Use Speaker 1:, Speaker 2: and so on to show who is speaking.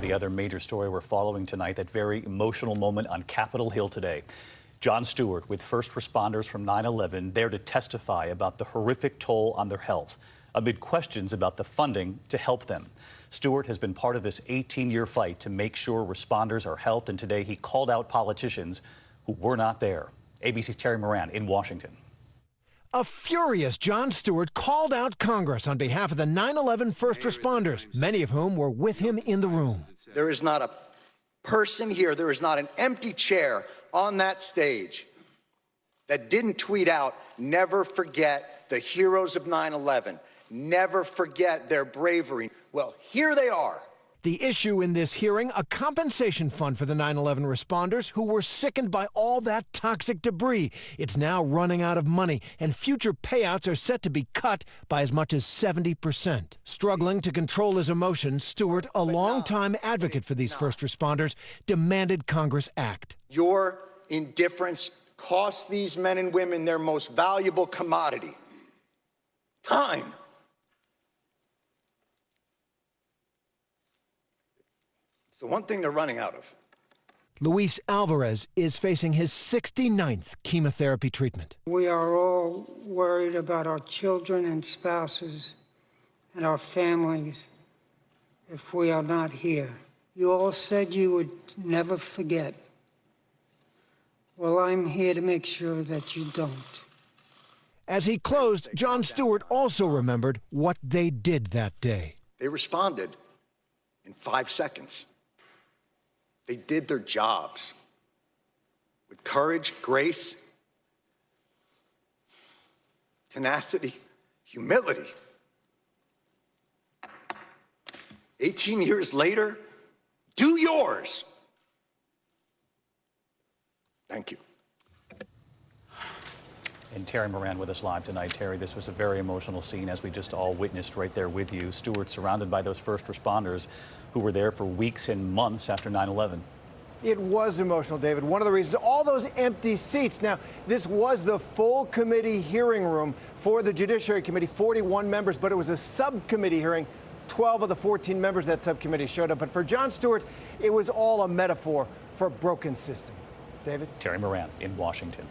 Speaker 1: the other major story we're following tonight, that very emotional moment on Capitol Hill today. Jon Stewart with first responders from 9/11 there to testify about the horrific toll on their health, amid questions about the funding to help them. Stewart has been part of this 18-year fight to make sure responders are helped, and today he called out politicians who were not there. ABC's Terry Moran in Washington.
Speaker 2: A furious Jon Stewart called out Congress on behalf of the 9/11 first responders, many of whom were with him in the room.
Speaker 3: There is not a person here, there is not an empty chair on that stage that didn't tweet out, "Never forget the heroes of 9/11. Never forget their bravery." Well, here they are.
Speaker 2: The issue in this hearing, a compensation fund for the 9/11 responders who were sickened by all that toxic debris. It's now running out of money, and future payouts are set to be cut by as much as 70%. Struggling to control his emotions, Stewart, a longtime advocate for these first responders, demanded Congress act.
Speaker 3: Your indifference costs these men and women their most valuable commodity, time. It's the one thing they're running out of.
Speaker 2: Luis Alvarez is facing his 69th chemotherapy treatment.
Speaker 4: We are all worried about our children and spouses and our families if we are not here. You all said you would never forget. Well, I'm here to make sure that you don't.
Speaker 2: As he closed, Jon Stewart also remembered what they did that day.
Speaker 3: They responded in 5 seconds. They did their jobs with courage, grace, tenacity, humility. 18 years later, do yours. Thank you.
Speaker 1: And Terry Moran with us live tonight. Terry, this was a very emotional scene, as we just all witnessed right there with you. Stewart surrounded by those first responders who were there for weeks and months after 9/11.
Speaker 5: It was emotional, David. One of the reasons, all those empty seats. Now, this was the full committee hearing room for the Judiciary Committee, 41 members, but it was a subcommittee hearing. 12 of the 14 members of that subcommittee showed up. But for Jon Stewart, it was all a metaphor for a broken system. David?
Speaker 1: Terry Moran in Washington.